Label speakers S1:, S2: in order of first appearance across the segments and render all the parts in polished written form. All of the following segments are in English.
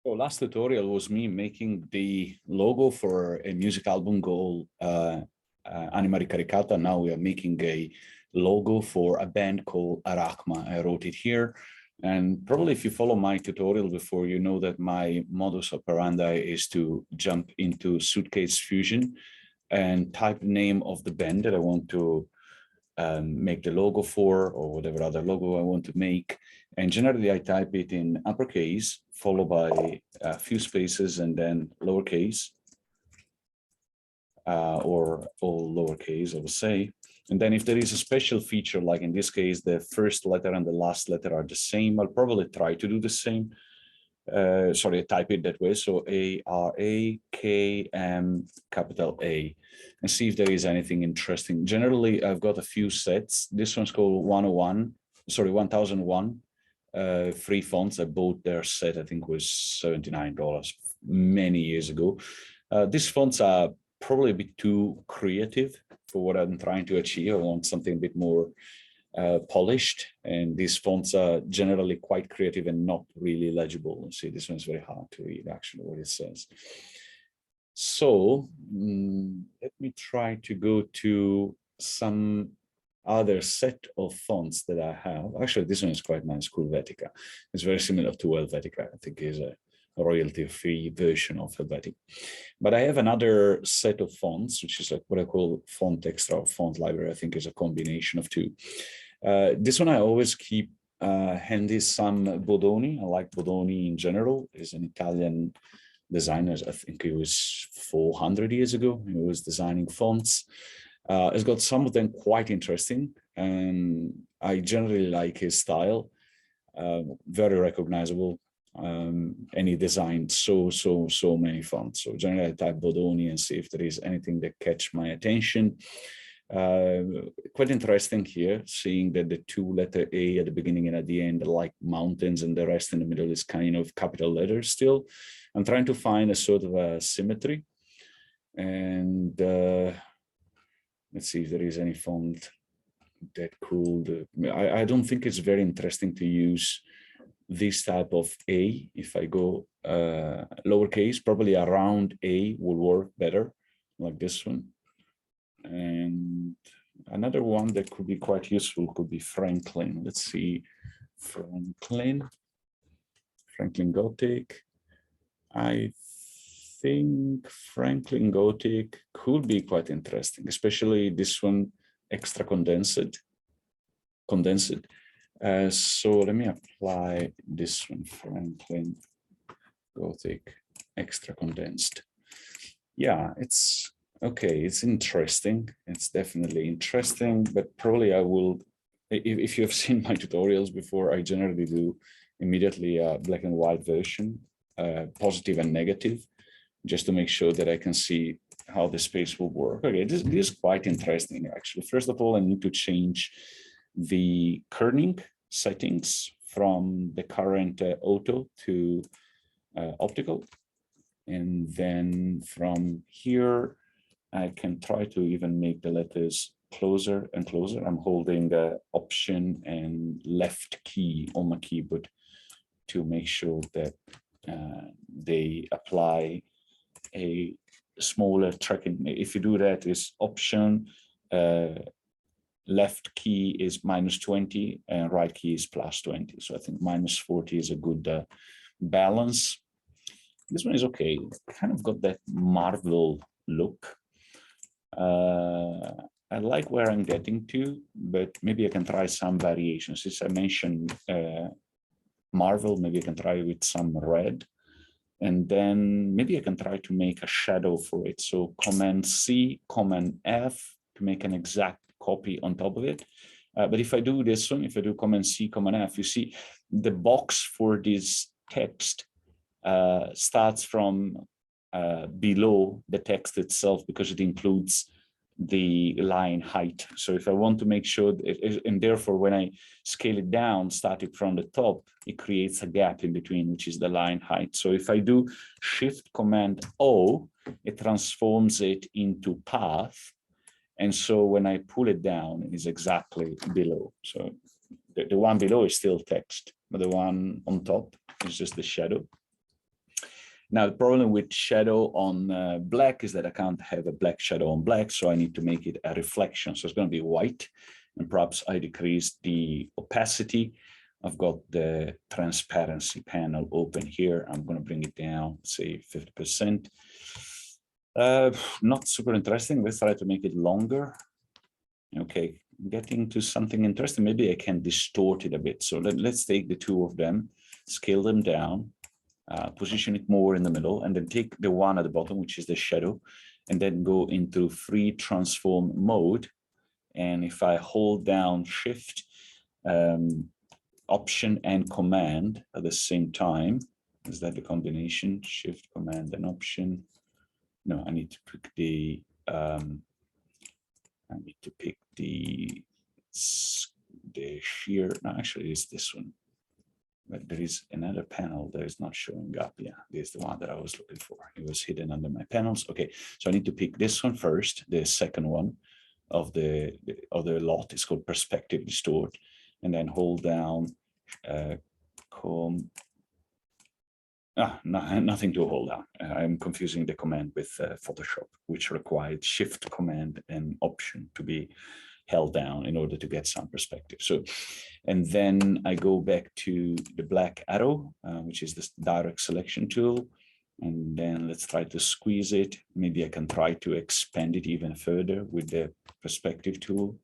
S1: So last tutorial was me making the logo for a music album called Anima Ricaricata. Now we are making a logo for a band called Arakma. I wrote it here. And probably if you follow my tutorial before, you know that my modus operandi is to jump into Suitcase Fusion and type name of the band that I want to make the logo for, or whatever other logo I want to make. And generally I type it in uppercase, followed by a few spaces and then lowercase, or all lowercase, I would say. And then if there is a special feature, like in this case, the first letter and the last letter are the same, I'll probably try to do the same. Sorry, I type it that way. So A-R-A-K-M capital A, and see if there is anything interesting. Generally, I've got a few sets. This one's called 101, sorry, 1001. Free fonts. I bought their set, I think was $79 many years ago. These fonts are probably a bit too creative for what I'm trying to achieve. I want something a bit more polished, and these fonts are generally quite creative and not really legible. See, this one's very hard to read actually what it says. So let me try to go to some other set of fonts that I have. Actually, this one is quite nice, Helvetica. It's very similar to Helvetica. I think is a royalty-free version of Helvetica. But I have another set of fonts, which is like what I call font extra, font library. I think is a combination of two. This one I always keep handy some Bodoni. I like Bodoni in general. He's an Italian designer. I think it was 400 years ago. He was designing fonts. It's got some of them quite interesting, and I generally like his style. Very recognizable. And he designed so many fonts. So generally I type Bodoni and see if there is anything that catch my attention. Quite interesting here, seeing that the two letter A at the beginning and at the end are like mountains, and the rest in the middle is kind of capital letters still. I'm trying to find a sort of a symmetry, and let's see if there is any font that could, I don't think it's very interesting to use this type of A. If I go lowercase, probably around A will work better, like this one. And another one that could be quite useful could be Franklin. Let's see, Franklin Gothic. I think Franklin Gothic could be quite interesting, especially this one, extra condensed. So let me apply this one, Franklin Gothic extra condensed. Yeah, it's okay. It's interesting. It's definitely interesting, but probably I will, if you have seen my tutorials before, I generally do immediately a black and white version, positive and negative, just to make sure that I can see how the space will work. Okay, this is quite interesting, actually. First of all, I need to change the kerning settings from the current auto to optical. And then from here, I can try to even make the letters closer and closer. I'm holding the Option and left key on my keyboard to make sure that they apply a smaller tracking. If you do that, is Option, left key is -20 and right key is +20. So I think -40 is a good balance. This one is okay. Kind of got that Marvel look. I like where I'm getting to, but maybe I can try some variations. Since I mentioned Marvel, maybe I can try with some red. And then maybe I can try to make a shadow for it. So Command C, Command F to make an exact copy on top of it. But if I do this one, if I do Command C, Command F, you see the box for this text starts from below the text itself, because it includes the line height. So if I want to make sure, and therefore when I scale it down, starting from the top, it creates a gap in between, which is the line height. So if I do Shift Command O, it transforms it into path. And so when I pull it down, it is exactly below. So the one below is still text, but the one on top is just the shadow. Now, the problem with shadow on black is that I can't have a black shadow on black, so I need to make it a reflection. So it's going to be white, and perhaps I decrease the opacity. I've got the transparency panel open here. I'm going to bring it down, say 50%. Not super interesting. Let's try to make it longer. Okay, getting to something interesting. Maybe I can distort it a bit. So let's take the two of them, scale them down, position it more in the middle, and then take the one at the bottom, which is the shadow, and then go into free transform mode. And if I hold down Shift, Option and Command at the same time, is that the combination? Shift, Command, and Option. No, I need to pick the shear. No, actually, it's this one. But there is another panel that is not showing up. Yeah, this is the one that I was looking for. It was hidden under my panels. Okay, so I need to pick this one first, the second one of the lot. It's called Perspective Distort, and then hold down nothing to hold down. I'm confusing the command with Photoshop, which required Shift, Command, and Option to be held down in order to get some perspective. So, and then I go back to the black arrow, which is this direct selection tool. And then let's try to squeeze it. Maybe I can try to expand it even further with the perspective tool.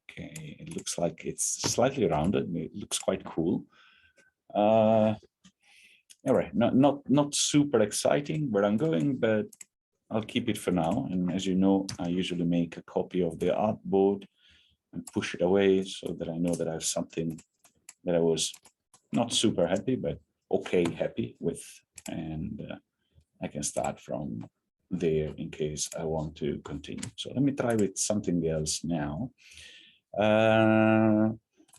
S1: Okay, it looks like it's slightly rounded. It looks quite cool. All right, not super exciting where I'm going, but I'll keep it for now. And as you know, I usually make a copy of the artboard and push it away so that I know that I have something that I was not super happy, but okay happy with. And I can start from there in case I want to continue. So let me try with something else now.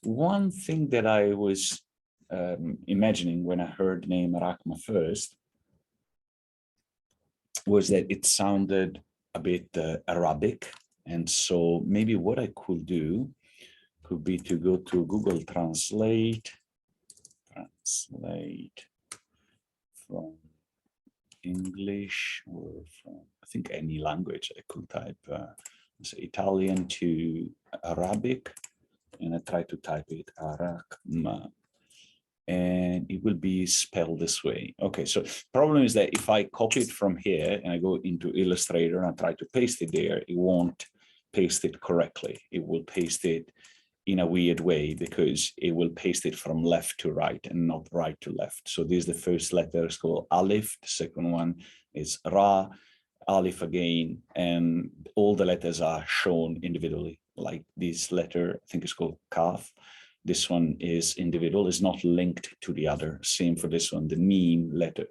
S1: One thing that I was imagining when I heard the name Arakma first was that it sounded a bit Arabic. And so maybe what I could do could be to go to Google Translate from English or from, I think, any language. I could type say Italian to Arabic, and I try to type it Arakma, and it will be spelled this way. Okay, so problem is that if I copy it from here and I go into Illustrator and I try to paste it there, it won't paste it correctly. It will paste it in a weird way because it will paste it from left to right and not right to left. So this is the first letter, it's called Aleph. The second one is Ra, Aleph again, and all the letters are shown individually. Like this letter, I think it's called Kaf. This one is individual, is not linked to the other. Same for this one, the meme letter.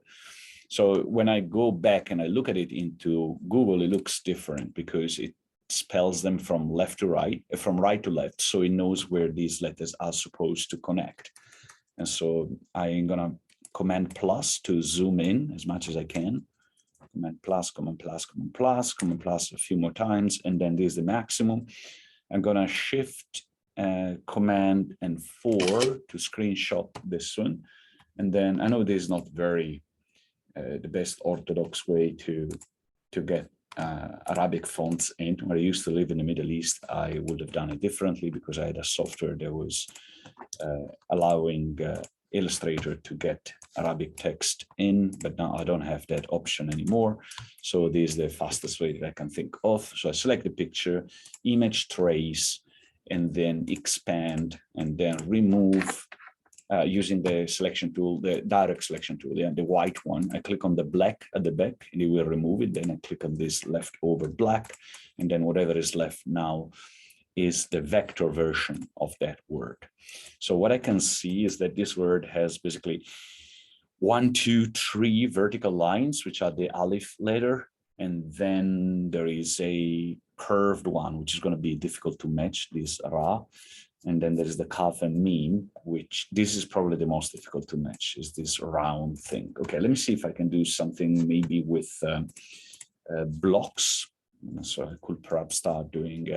S1: So when I go back and I look at it into Google, it looks different because it spells them from left to right, from right to left. So it knows where these letters are supposed to connect. And so I'm gonna Command plus to zoom in as much as I can. Command plus, Command plus, Command plus, Command plus a few more times. And then there's the maximum. I'm gonna Shift Command and 4 to screenshot this one. And then I know this is not very the best orthodox way to get Arabic fonts in. When I used to live in the Middle East, I would have done it differently because I had a software that was allowing Illustrator to get Arabic text in, but now I don't have that option anymore. So this is the fastest way that I can think of. So I select the picture, image trace, and then expand, and then remove using the selection tool, the direct selection tool, the white one. I click on the black at the back and it will remove it. Then I click on this leftover black, and then whatever is left now is the vector version of that word. So what I can see is that this word has basically 1, 2, 3 vertical lines, which are the Aleph letter. And then there is a curved one, which is going to be difficult to match, this Ra. And then there's the Kaf and Meme, which this is probably the most difficult to match, is this round thing. Okay, let me see if I can do something maybe with blocks. So I could perhaps start doing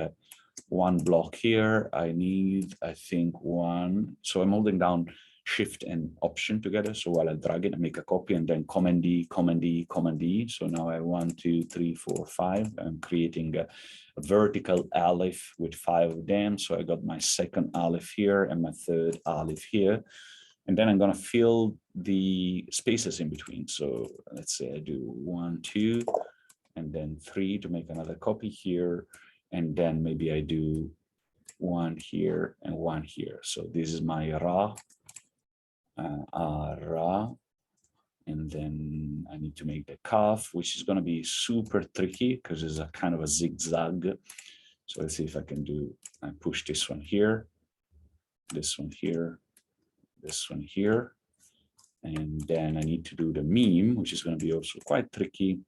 S1: one block here. I need, I think, one. So I'm holding down Shift and Option together. So while I drag it, I make a copy and then Command D, Command D, Command D. So now I have 1, 2, 3, 4, 5. I'm creating a vertical aleph with 5 of them. So I got my second aleph here and my third aleph here. And then I'm going to fill the spaces in between. So let's say I do 1, 2, and then 3 to make another copy here. And then maybe I do 1 here and 1 here. So this is my Ra. Ra, and then I need to make the Kaf, which is going to be super tricky because it's a kind of a zigzag. So let's see if I can do, I push this one here, this one here, this one here, and then I need to do the meme, which is going to be also quite tricky.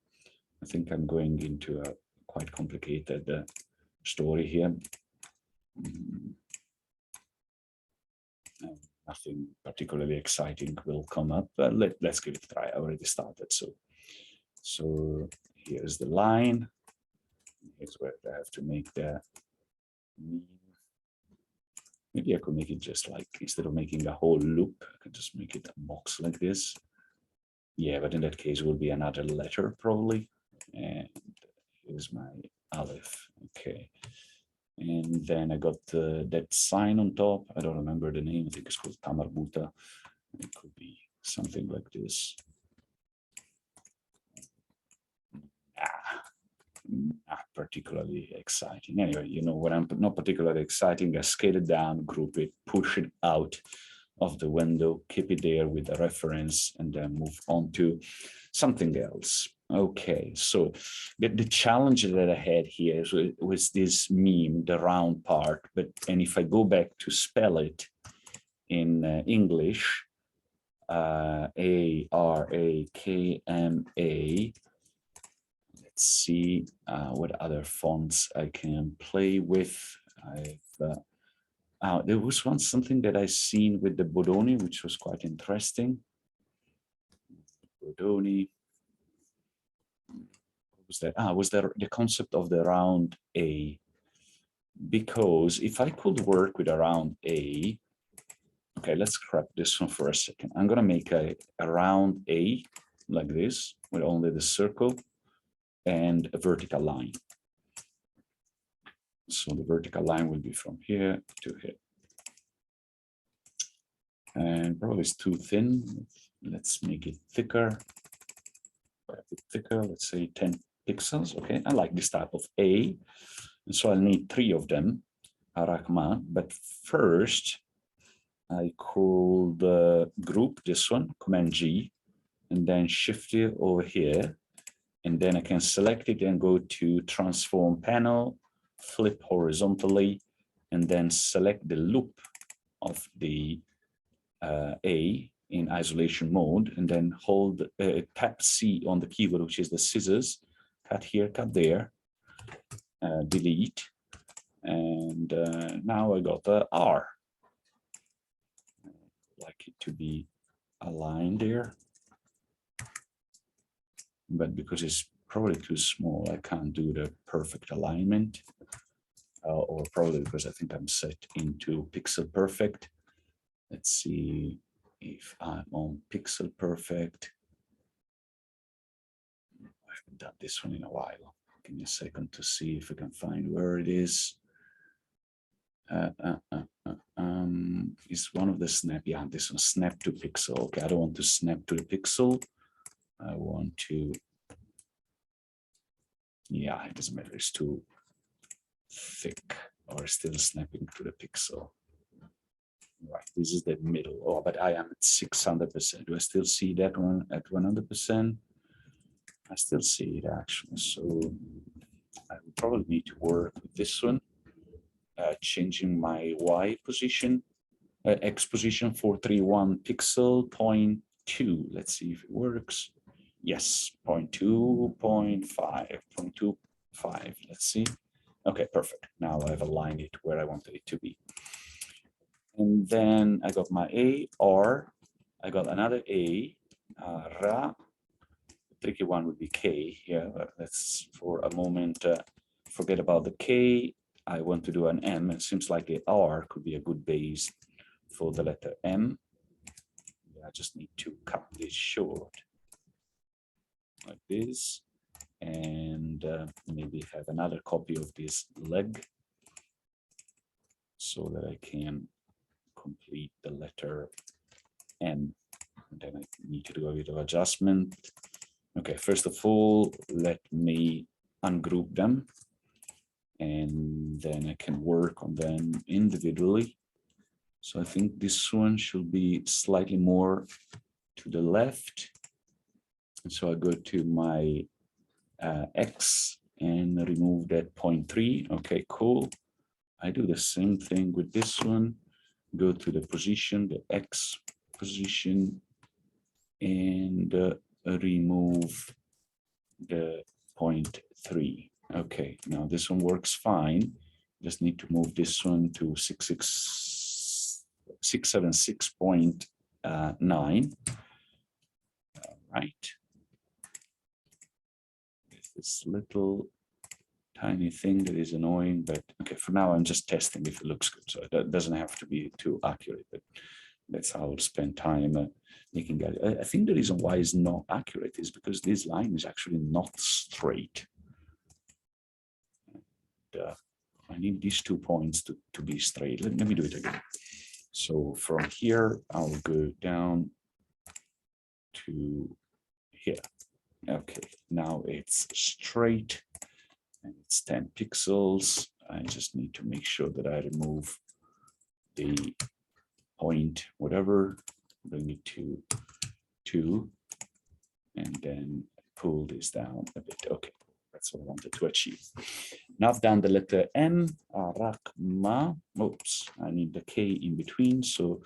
S1: I think I'm going into a quite complicated story here. Nothing particularly exciting will come up, but let's give it a try. I already started. So here's the line. Here's where I have to make the meme. Maybe I could make it just like, instead of making a whole loop, I can just make it a box like this. Yeah, but in that case, it will be another letter probably. And here's my Aleph. Okay. And then I got that sign on top. I don't remember the name. I think it's called Tamarbuta. It could be something like this. Not particularly exciting. Anyway, you know, when I'm not particularly exciting, I scale it down, group it, push it out of the window, keep it there with a reference, and then move on to something else. Okay, so the challenge that I had here was this meme, the round part, and if I go back to spell it in English, Arakma. Let's see what other fonts I can play with. There was once something that I seen with the Bodoni, which was quite interesting. Bodoni. What was that? Was there the concept of the round A? Because if I could work with a round A, okay, let's scrap this one for a second. I'm gonna make a round A like this with only the circle and a vertical line. So the vertical line will be from here to here. And probably it's too thin. Let's make it thicker. A bit thicker, let's say 10 pixels. Okay, I like this type of A. And so I'll need 3 of them, Arakma. But first, I could group this one, Command G, and then shift it over here. And then I can select it and go to Transform Panel, flip horizontally, and then select the loop of the A in isolation mode, and then hold tap C on the keyboard, which is the scissors, cut here, cut there, delete, and now I got the R. I'd like it to be aligned there, but because it's probably too small, I can't do the perfect alignment, or probably because I think I'm set into pixel perfect. Let's see if I'm on pixel perfect. I haven't done this one in a while. Give me a second to see if I can find where it is. Is one of the snap? Yeah, this one, snap to pixel. Okay, I don't want to snap to the pixel. I want to. Yeah, it doesn't matter. It's too thick, or still snapping to the pixel. Right, this is the middle. Oh, but I am at 600%. Do I still see that one at 100%? I still see it actually. So I would probably need to work with this one, changing my Y position, X position 431 pixel 0.2. Let's see if it works. Yes, 0.2, 0.5, 0.25. Let's see. Okay, perfect. Now I've aligned it where I wanted it to be. And then I got my A, R, I got another A, Ra. The tricky one would be K here. Let's for a moment forget about the K. I want to do an M. It seems like the R could be a good base for the letter M. I just need to cut this short like this, and maybe have another copy of this leg so that I can complete the letter N. And then I need to do a bit of adjustment. Okay, first of all, let me ungroup them, and then I can work on them individually. So I think this one should be slightly more to the left. And so I go to my X and remove that 0.3. Okay, cool. I do the same thing with this one. Go to the position, the X position, and remove the 0.3. Okay, now this one works fine. Just need to move this one to 676.9. All right. This little tiny thing that is annoying, but okay, for now I'm just testing if it looks good. So it doesn't have to be too accurate, but that's how I'll spend time making it. I think the reason why it's not accurate is because this line is actually not straight. I need these 2 points to be straight. Let me do it again. So from here, I'll go down to here. Okay, now it's straight and it's 10 pixels. I just need to make sure that I remove the point, whatever, bring it to 2, and then pull this down a bit. Okay, that's what I wanted to achieve. Now I've done the letter M, Arakma. Oops, I need the K in between. So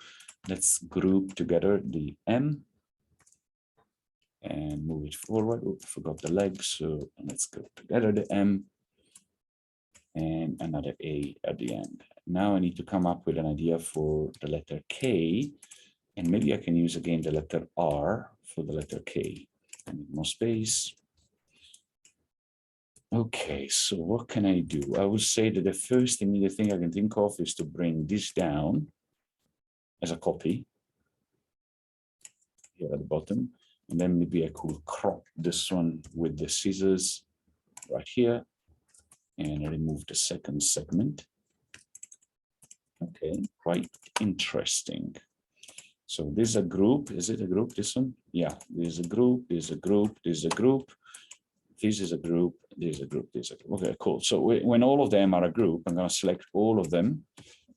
S1: let's group together the M and move it forward. Oops, forgot the leg. So let's group together the M and another A at the end. Now I need to come up with an idea for the letter K, and maybe I can use again the letter R for the letter K. I need more space. Okay, so what can I do? I would say that the first immediate thing I can think of is to bring this down as a copy here at the bottom. And then maybe I could crop this one with the scissors right here and remove the second segment. Okay, quite interesting. So this is a group. Is it a group, this one? Yeah, there's a group, there's a group, there's a group. This is a group, there's a group, there's a group. Okay, cool. So when all of them are a group, I'm going to select all of them.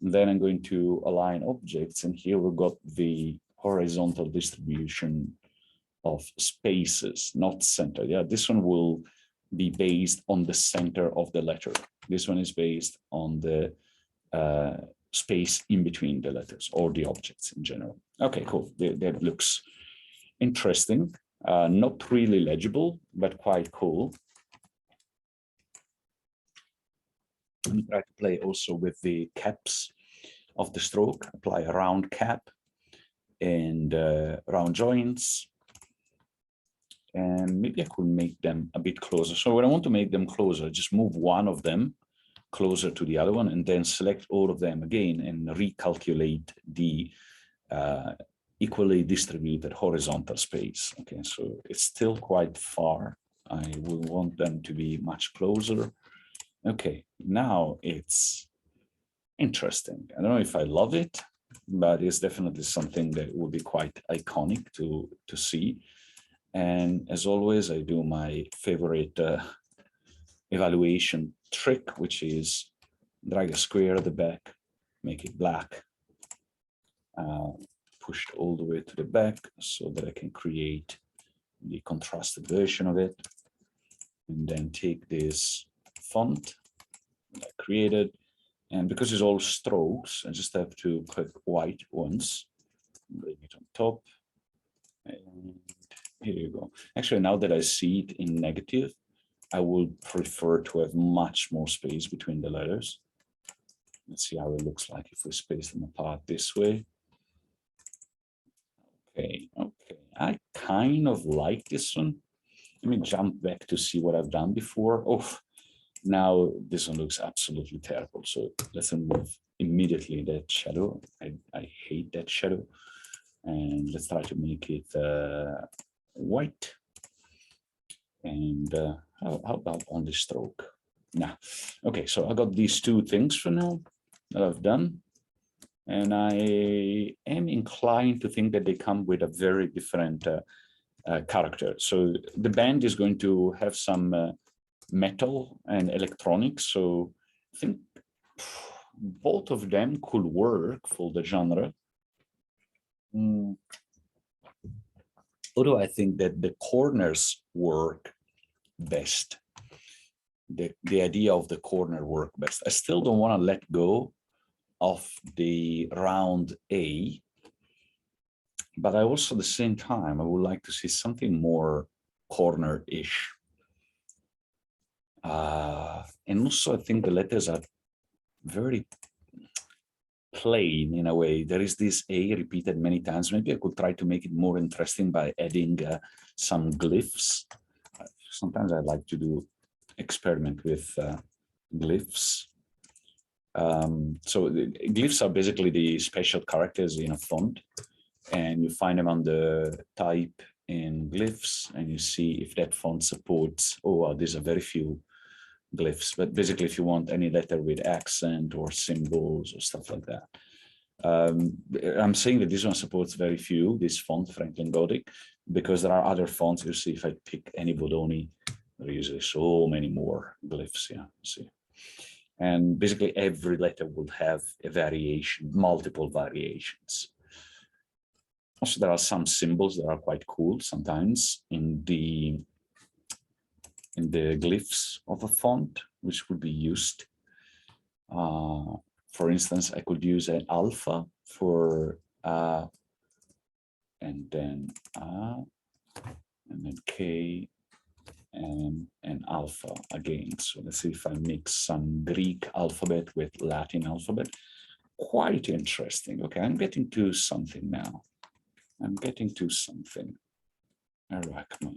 S1: And then I'm going to align objects. And here we've got the horizontal distribution of spaces, not center. Yeah, this one will be based on the center of the letter. This one is based on the space in between the letters or the objects in general. Okay, cool. That looks interesting. Not really legible, but quite cool. Let me try to play also with the caps of the stroke. Apply a round cap and round joints. And maybe I could make them a bit closer. So when I want to make them closer, just move one of them closer to the other one and then select all of them again and recalculate the equally distributed horizontal space. Okay, so it's still quite far. I will want them to be much closer. Okay, now it's interesting. I don't know if I love it, but it's definitely something that will be quite iconic to see. And as always, I do my favorite evaluation trick, which is drag a square at the back, make it black, pushed all the way to the back so that I can create the contrasted version of it. And then take this font that I created. And because it's all strokes, I just have to click white once, bring it on top. And here you go. Actually, now that I see it in negative, I would prefer to have much more space between the letters. Let's see how it looks like if we space them apart this way. Okay, okay. I kind of like this one. Let me jump back to see what I've done before. Oh, now this one looks absolutely terrible. So let's remove immediately that shadow. I hate that shadow. And let's try to make it white. And how about on the stroke? Nah. Okay, so I got these two things for now that I've done. And I am inclined to think that they come with a very different character. So the band is going to have some metal and electronics. So I think both of them could work for the genre. Although I think that the corners work best. The idea of the corner work best. I still don't want to let go of the round A, but I also at the same time, I would like to see something more corner-ish. And also I think the letters are very plain in a way. There is this A repeated many times. Maybe I could try to make it more interesting by adding some glyphs. Sometimes I like to do experiment with glyphs. So the glyphs are basically the special characters in a font, and you find them on the type in glyphs, and you see if that font supports. Oh, well, these are very few glyphs, but basically if you want any letter with accent or symbols or stuff like that. I'm saying that this one supports very few, this font, Franklin Gothic, because there are other fonts. You see, if I pick any Bodoni, there are usually so many more glyphs. Yeah, see. And basically every letter will have a variation, multiple variations. Also, there are some symbols that are quite cool sometimes in the glyphs of a font, which would be used. For instance, I could use an alpha for and then K and alpha again. So let's see if I mix some Greek alphabet with Latin alphabet. Quite interesting. Okay, I'm getting to something now. I'm getting to something. Arakma.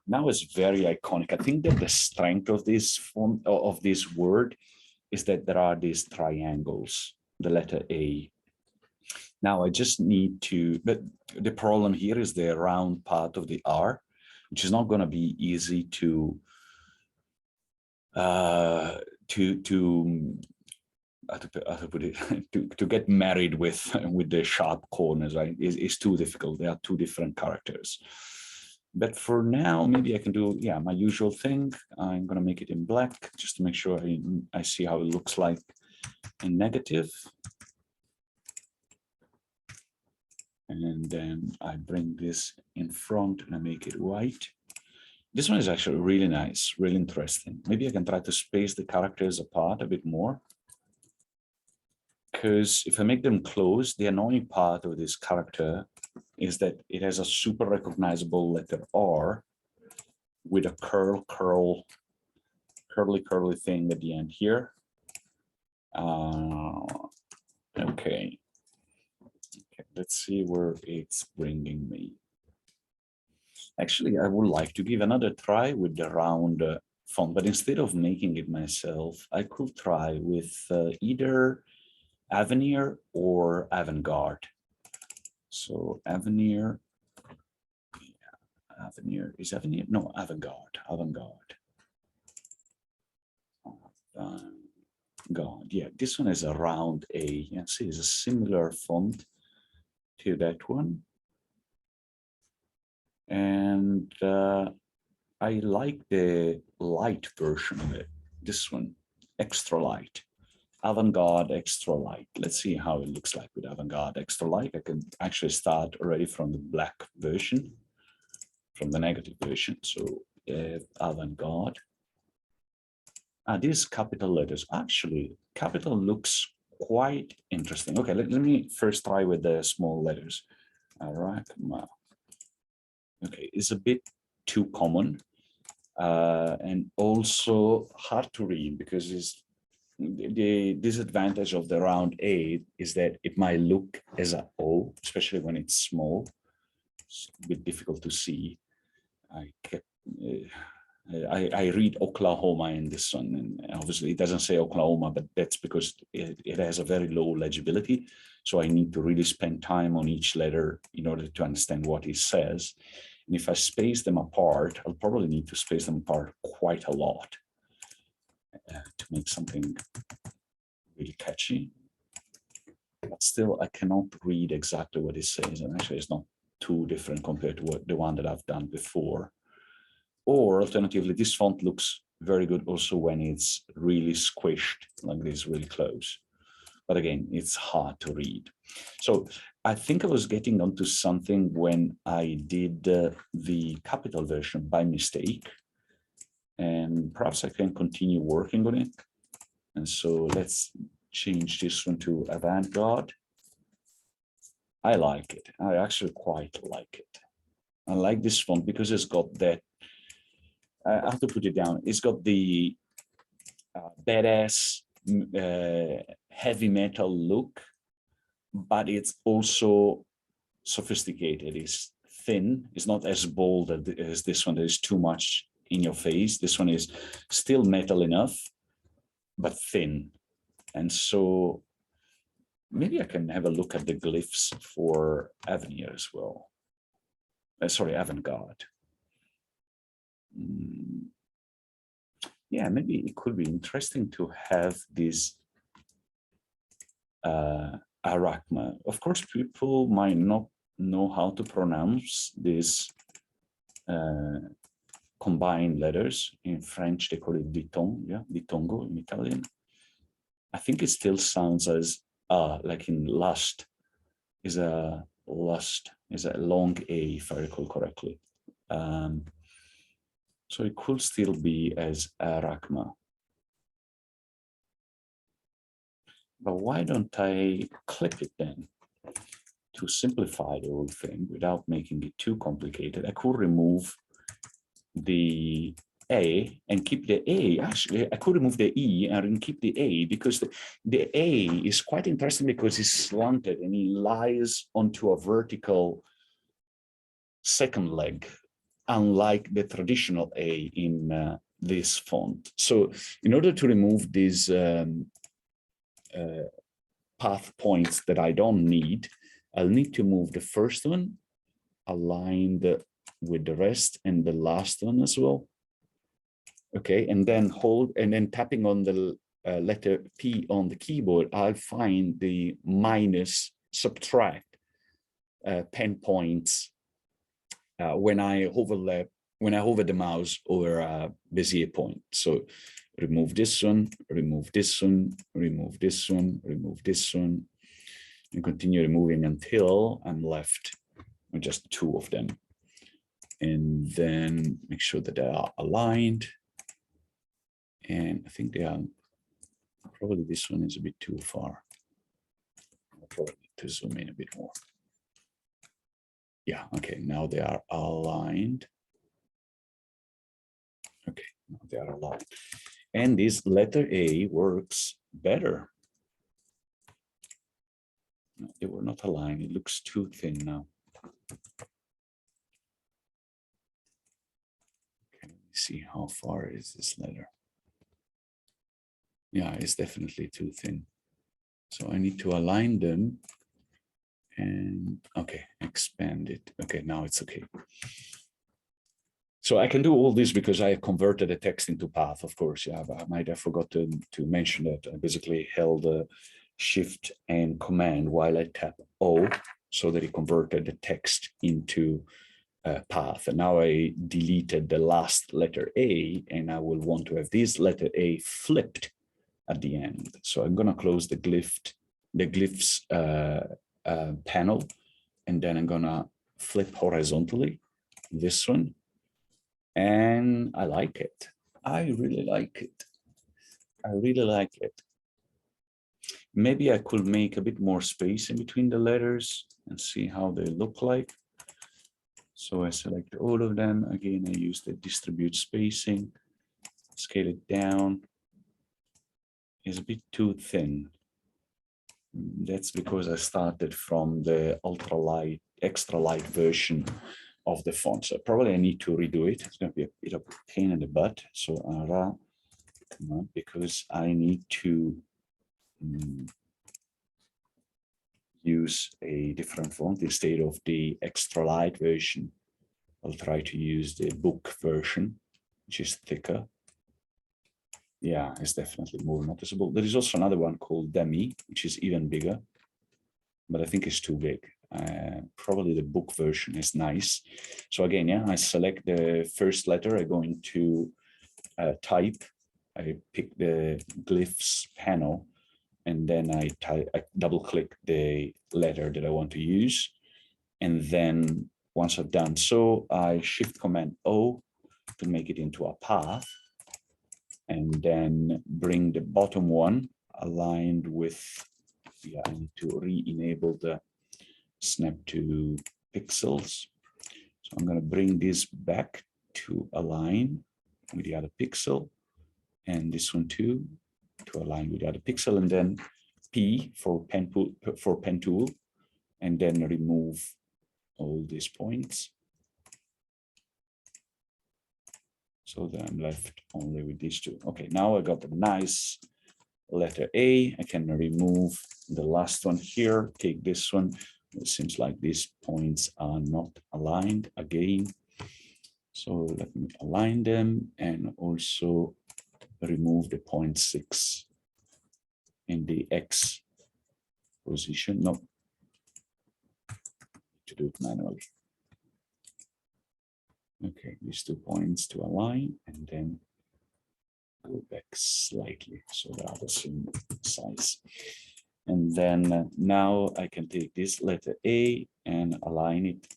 S1: Now it's very iconic. I think that the strength of this font, of this word, is that there are these triangles, the letter A. Now I just need to, but the problem here is the round part of the R, which is not going to be easy to how to put it, to get married with the sharp corners, right? Is too difficult. They are two different characters. But for now, maybe I can do, yeah, my usual thing. I'm going to make it in black just to make sure I see how it looks like in negative. And then I bring this in front and I make it white. This one is actually really nice, really interesting. Maybe I can try to space the characters apart a bit more. Because if I make them close, the annoying part of this character is that it has a super recognizable letter R with a curly thing at the end here. Okay, let's see where it's bringing me. Actually, I would like to give another try with the round font, but instead of making it myself, I could try with either Avenir or Avant Garde. So Avenir, yeah, Avenir, is Avenir? No, Avant Garde, Avant Garde. God, yeah, this one is a round A. Yeah, see, it's a similar font to that one. And I like the light version of it, this one, extra light. Avant-garde extra light. Let's see how it looks like with avant-garde extra light. I can actually start already from the black version, from the negative version. So avant-garde. These capital letters, actually, capital looks quite interesting. Okay, let me first try with the small letters. Arakma. Okay, it's a bit too common and also hard to read because it's the disadvantage of the round A is that it might look as a O, especially when it's small. It's a bit difficult to see. I read Oklahoma in this one, and obviously it doesn't say Oklahoma, but that's because it has a very low legibility. So I need to really spend time on each letter in order to understand what it says. And if I space them apart, I'll probably need to space them apart quite a lot to make something really catchy. But still, I cannot read exactly what it says. And actually, it's not too different compared to the one that I've done before. Or alternatively, this font looks very good also when it's really squished, like this, really close. But again, it's hard to read. So I think I was getting onto something when I did the capital version by mistake. And perhaps I can continue working on it. And so let's change this one to Avant Garde. I like it. I actually quite like it. I like this font because it's got that, I have to put it down, it's got the badass heavy metal look, but it's also sophisticated. It's thin. It's not as bold as this one that is too much in your face. This one is still metal enough, but thin. And so maybe I can have a look at the glyphs for avenir as well. Sorry, Avant Garde. Yeah, maybe it could be interesting to have this Arakma. Of course, people might not know how to pronounce these combined letters. In French, they call it diton, yeah, ditongo in Italian. I think it still sounds as like in lust is a long A, if I recall correctly. So it could still be as Arakma. But why don't I clip it then to simplify the whole thing without making it too complicated? I could remove the A and keep the A. Actually, I could remove the E and keep the A because the A is quite interesting because it's slanted and it lies onto a vertical second leg, unlike the traditional A in this font. So in order to remove these path points that I don't need, I'll need to move the first one aligned with the rest and the last one as well. Okay, and then hold and then tapping on the letter P on the keyboard, I'll find the minus subtract pen points when I hover the mouse over a Bezier point. So remove this one, remove this one, remove this one, remove this one, and continue removing until I'm left with just two of them. And then make sure that they are aligned. And I think they are, probably this one is a bit too far. I'll probably need to zoom in a bit more. Yeah, okay, now they are aligned. Okay, now they are aligned. And this letter A works better. No, they were not aligned. It looks too thin now. Okay, let me see how far is this letter. Yeah, it's definitely too thin. So I need to align them and okay, expand it. Okay, now it's okay. So I can do all this because I converted the text into path, of course. Yeah, but I might have forgotten to mention that I basically held Shift and Command while I tap O so that it converted the text into path. And now I deleted the last letter A, and I will want to have this letter A flipped at the end. So I'm going to close the glyphs panel, and then I'm going to flip horizontally this one. And I like it. I really like it. I really like it. Maybe I could make a bit more space in between the letters and see how they look like. So I select all of them. Again, I use the distribute spacing, scale it down. It's a bit too thin. That's because I started from the ultra light, extra light version of the font. So probably I need to redo it. It's going to be a bit of a pain in the butt. So Arakma, because I need to use a different font instead of the extra light version. I'll try to use the book version, which is thicker. Yeah, it's definitely more noticeable. There is also another one called Demi, which is even bigger, but I think it's too big. Probably the book version is nice. So again, yeah, I select the first letter. I go into type. I pick the glyphs panel, and then I double click the letter that I want to use. And then once I've done so, I Shift Command O to make it into a path, and then bring the bottom one aligned with, yeah, I need to re-enable the snap to pixels. So I'm going to bring this back to align with the other pixel, and this one too to align with the other pixel, and then P for pen tool, and then remove all these points. So then I'm left only with these two. Okay, now I got a nice letter A. I can remove the last one here, take this one. It seems like these points are not aligned again. So let me align them and also remove the 0.6 in the X position. No, to do it manually. Okay, these 2 points to align, and then go back slightly so they are the same size. And then now I can take this letter A and align it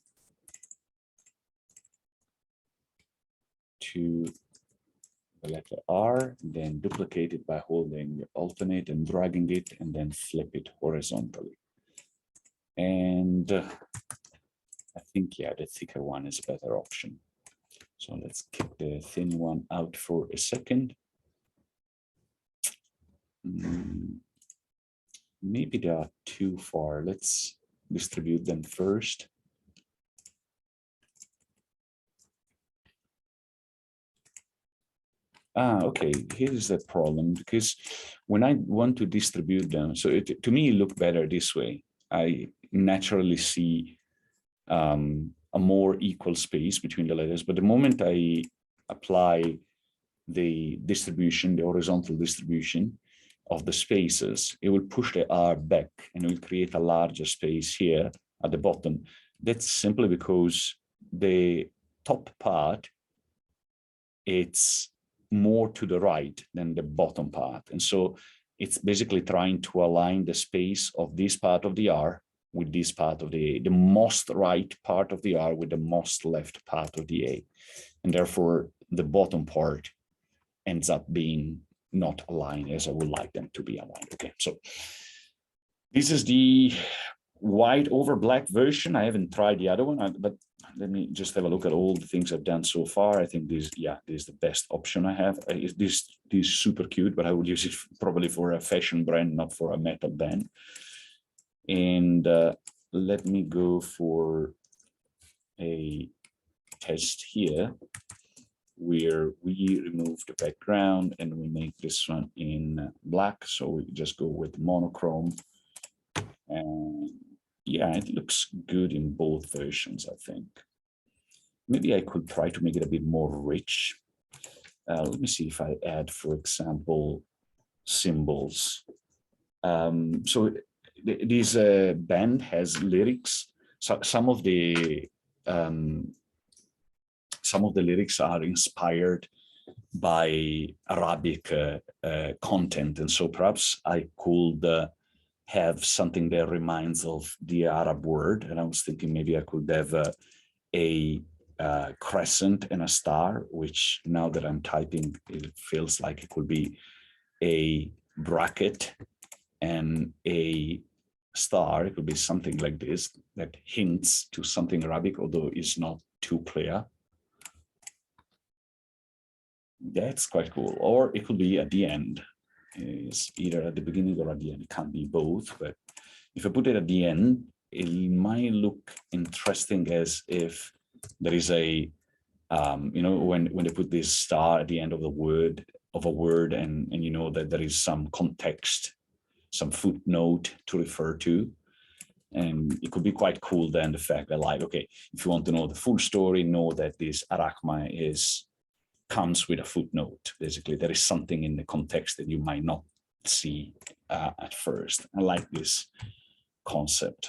S1: to the letter R, then duplicate it by holding the alternate and dragging it, and then flip it horizontally. And I think, yeah, the thicker one is a better option. So let's kick the thin one out for a second. Maybe they are too far. Let's distribute them first. Okay, here's the problem, because when I want to distribute them, so to me, it look better this way. I naturally see a more equal space between the letters, but the moment I apply the distribution, the horizontal distribution of the spaces, it will push the R back and it will create a larger space here at the bottom. That's simply because the top part, it's more to the right than the bottom part. And so it's basically trying to align the space of this part of the R with this part of the A, the most right part of the R with the most left part of the A. And therefore the bottom part ends up being not aligned as I would like them to be aligned. Okay, so this is the white over black version. I haven't tried the other one, but let me just have a look at all the things I've done so far. I think this, yeah, this is the best option I have. This is super cute, but I would use it probably for a fashion brand, not for a metal band. And let me go for a test here where we remove the background and we make this one in black. So we just go with monochrome. And yeah, it looks good in both versions, I think. Maybe I could try to make it a bit more rich. Let me see if I add, for example, symbols. So this band has lyrics. So some of the lyrics are inspired by Arabic content, and so perhaps I could have something that reminds of the Arab word. And I was thinking maybe I could have a crescent and a star, which now that I'm typing, it feels like it could be a bracket and a star. It could be something like this that hints to something Arabic, although it's not too clear. That's quite cool. Or it could be at the end. It's either at the beginning or at the end. It can't be both, but if I put it at the end, it might look interesting as if there is a, you know, when they put this star at the end of the word, of a word, and you know that there is some context, some footnote to refer to. And it could be quite cool then, the fact that, like, okay, if you want to know the full story, know that this Arakma comes with a footnote. Basically, there is something in the context that you might not see at first. I like this concept.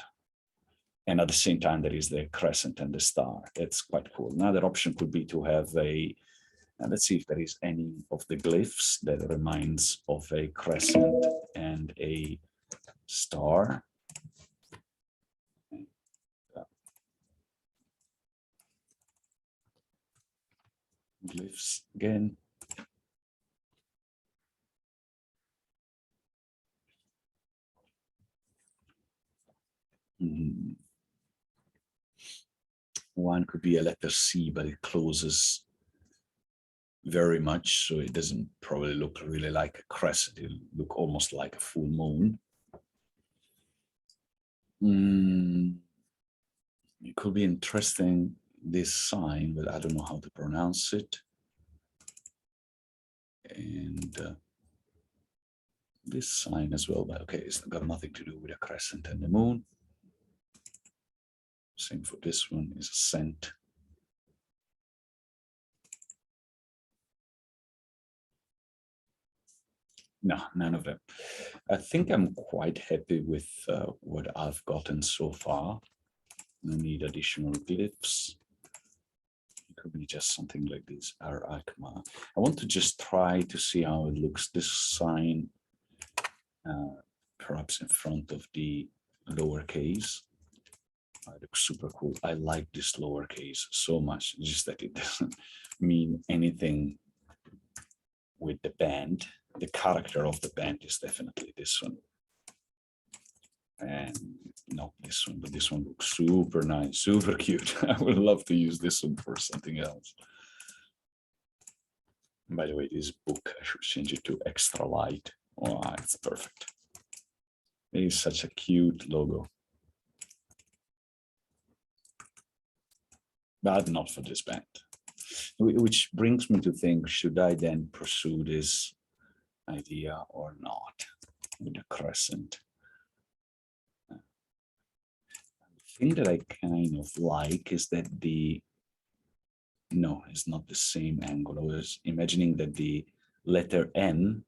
S1: And at the same time, there is the crescent and the star. That's quite cool. Another option could be to have a, let's see if there is any of the glyphs that reminds of a crescent and a star. Glyphs again. One could be a letter C, but it closes very much, so it doesn't probably look really like a crescent. It'll look almost like a full moon. It could be interesting, this sign, but I don't know how to pronounce it. And this sign as well, but okay, it's got nothing to do with a crescent and the moon. Same for this one, is a cent. No, none of them. I think I'm quite happy with what I've gotten so far. No need additional glyphs. It could be just something like this, Arakma. I want to just try to see how it looks, this sign, perhaps in front of the lowercase. It looks super cool. I like this lowercase so much, just that it doesn't mean anything with the band. The character of the band is definitely this one. And not this one, but this one looks super nice, super cute. I would love to use this one for something else. By the way, this book, I should change it to extra light. Oh, it's perfect. It is such a cute logo. But not for this band. Which brings me to think, should I then pursue this idea or not with a crescent? The thing that I kind of like is that no, it's not the same angle. I was imagining that the letter N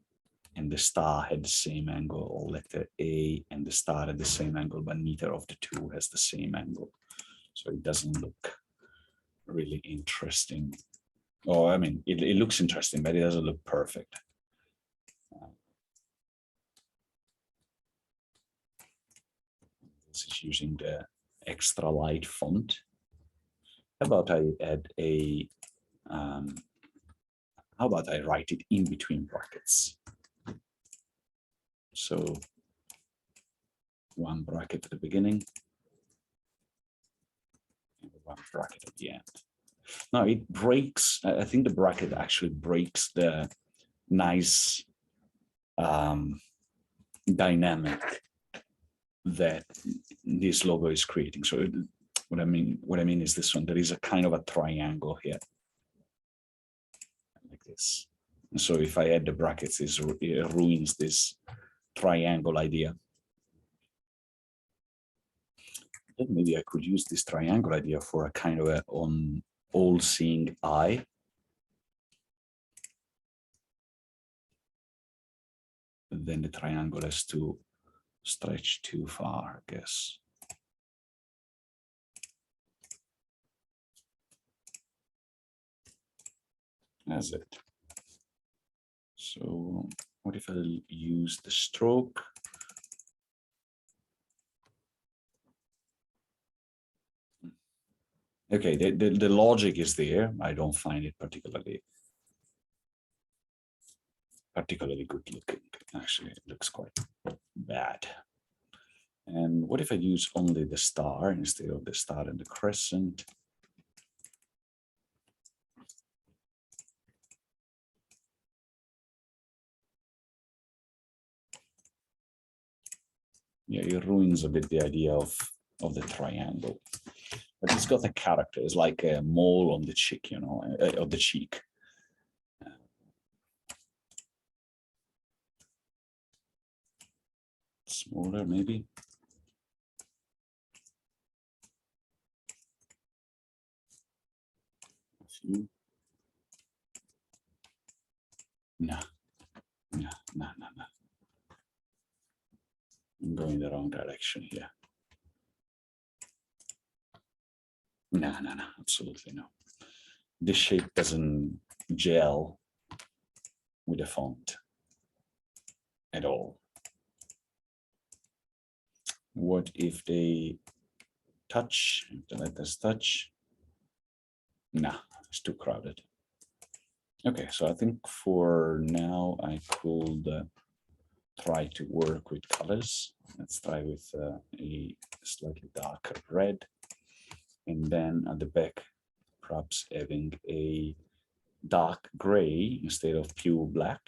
S1: and the star had the same angle, or letter A and the star had the same angle, but neither of the two has the same angle. So it doesn't look really interesting. Oh, I mean, it looks interesting, but it doesn't look perfect. This is using the extra light font. How about I add a, how about I write it in between brackets? So one bracket at the beginning, and one bracket at the end. Now it breaks, I think the bracket actually breaks the nice dynamic that this logo is creating. So what I mean is this one, there is a kind of a triangle here, like this. And so if I add the brackets, it ruins this triangle idea. Then maybe I could use this triangle idea for a kind of an all-seeing eye. And then the triangle has to stretch too far, I guess. That's it. So what if I use the stroke? Okay, the logic is there. I don't find it particularly good looking. Actually, it looks quite bad. And what if I use only the star instead of the star and the crescent? Yeah, it ruins a bit the idea of the triangle. but it's got a character. It's like a mole on the cheek, you know, of the cheek. Smaller, maybe. A few. No, no, no, no, no. I'm going the wrong direction here. No, no, no, absolutely no. This shape doesn't gel with the font at all. What if they touch, if they let us touch? Nah, it's too crowded. Okay, so I think for now I could try to work with colors. Let's try with a slightly darker red. And then at the back, perhaps having a dark gray instead of pure black.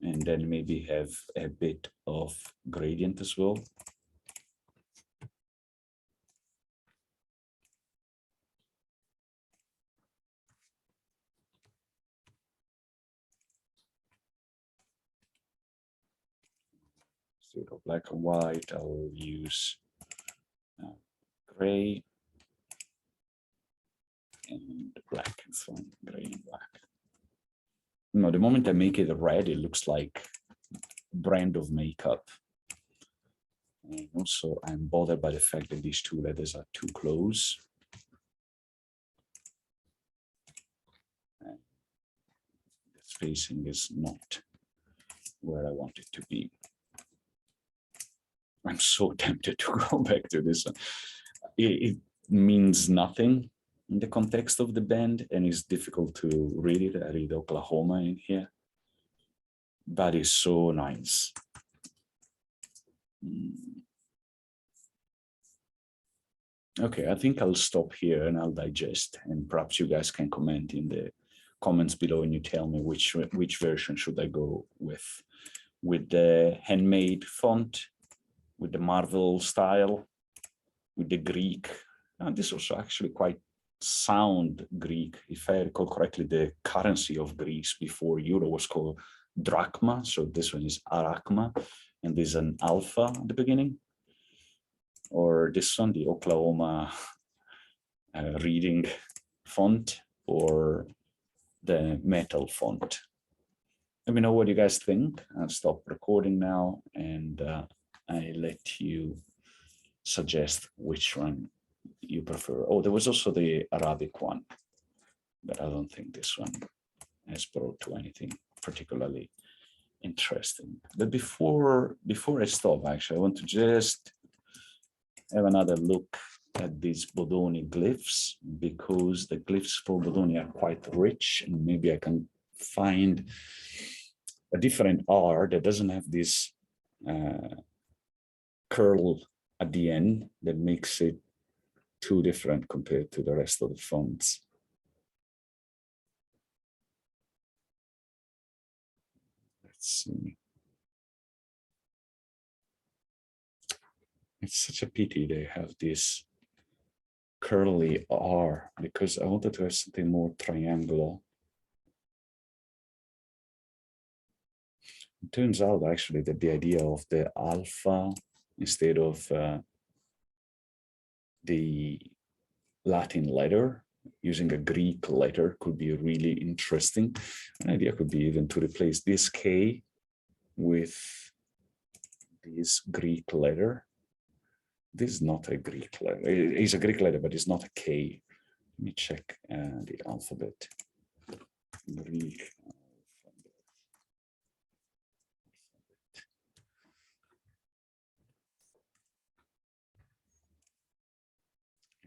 S1: And then maybe have a bit of gradient as well. Instead of black and white, I'll use gray and black. It's fine, gray and black. No, the moment I make it red, it looks like brand of makeup. And also, I'm bothered by the fact that these two letters are too close. And the spacing is not where I want it to be. I'm so tempted to go back to this one. It means nothing in the context of the band, and it's difficult to read it. I read Oklahoma in here, but it's so nice. Okay, I think I'll stop here and I'll digest, and perhaps you guys can comment in the comments below and you tell me which version should I go with the handmade font, with the Marvel style, with the Greek. And this was actually quite sound Greek. If I recall correctly, the currency of Greece before euro was called drachma. So this one is Arakma, and there's an alpha at the beginning. Or this one, the Oklahoma reading font, or the metal font. Let me know what you guys think. I'll stop recording now, and I let you suggest which one you prefer. Oh, there was also the Arabic one, but I don't think this one has brought to anything particularly interesting. But before I stop, actually, I want to just have another look at these Bodoni glyphs, because the glyphs for Bodoni are quite rich, and maybe I can find a different R that doesn't have this curl at the end that makes it too different compared to the rest of the fonts. Let's see. It's such a pity they have this curly R, because I wanted to have something more triangular. It turns out actually that the idea of the alpha instead of the Latin letter, using a Greek letter, could be really interesting. An idea could be even to replace this K with this Greek letter. This is not a Greek letter. It is a Greek letter, but it's not a K. Let me check the alphabet. Greek alphabet.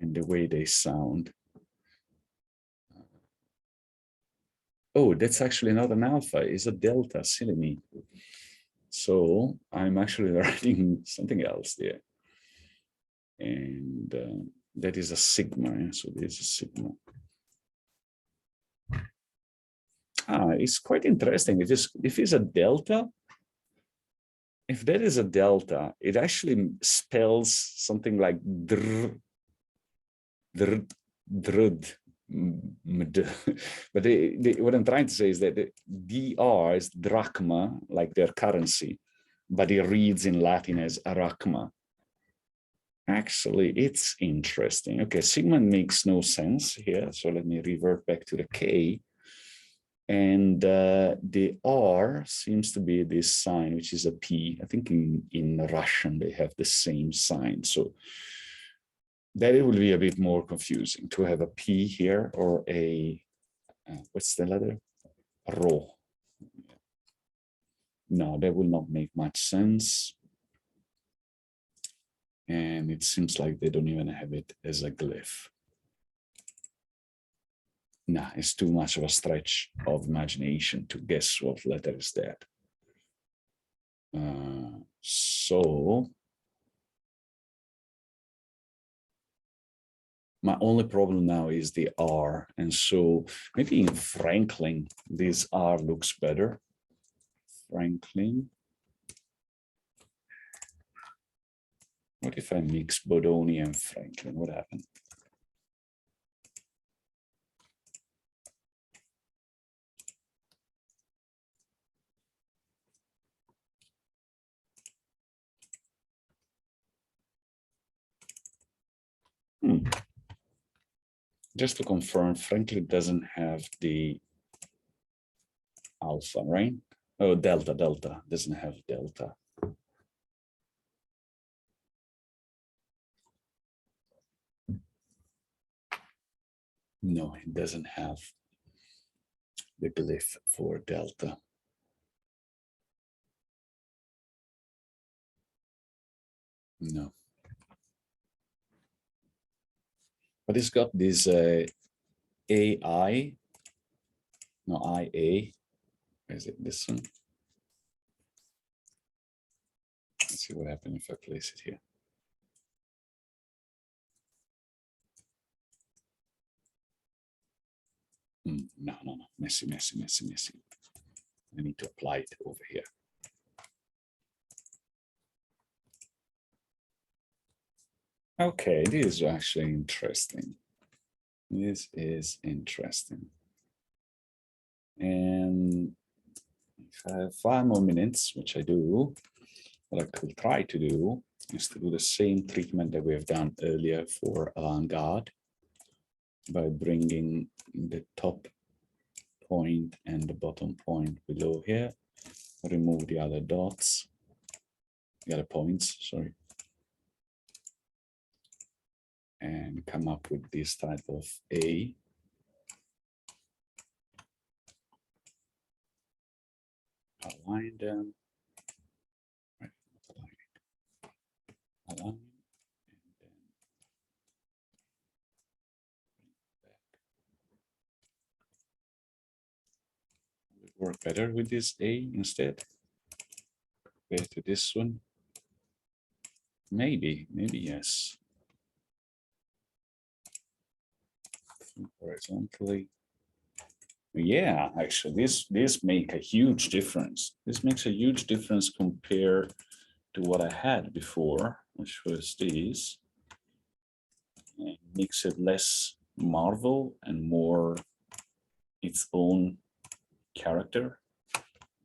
S1: And the way they sound. Oh, that's actually not an alpha, it's a delta, silly me. So I'm actually writing something else there. And that is a sigma, so there's a sigma. It's quite interesting. If it's a delta, if that is a delta, it actually spells something like dr, drd, drd, but what I'm trying to say is that the dr is drachma, like their currency, but it reads in Latin as Arakma. Actually, it's interesting. Okay, Sigma makes no sense here, so let me revert back to the K. And the R seems to be this sign, which is a P. I think in Russian they have the same sign. So that it will be a bit more confusing to have a P here or a, what's the letter? Rho. No, that will not make much sense. And it seems like they don't even have it as a glyph. Nah, it's too much of a stretch of imagination to guess what letter is that. So my only problem now is the R. And so maybe in Franklin, this R looks better. Franklin. What if I mix Bodoni and Franklin? What happened? Just to confirm, Franklin doesn't have the alpha, right? Oh, delta doesn't have delta. No, it doesn't have the glyph for delta. No. But it's got this AI, no, IA. Is it this one? Let's see what happens if I place it here. No, messy. I need to apply it over here. Okay, this is actually interesting. This is interesting. And if I have 5 more minutes, which I do, what I could try to do is to do the same treatment that we have done earlier for Avant Garde by bringing the top point and the bottom point below here, remove the other dots, the other points, sorry, and come up with this type of A. Align them, right, align, and then back. Would work better with this A instead compared to this one. Maybe yes. Horizontally. Yeah, actually, this make a huge difference. This makes a huge difference compared to what I had before, which was this. It makes it less Marvel and more its own character. I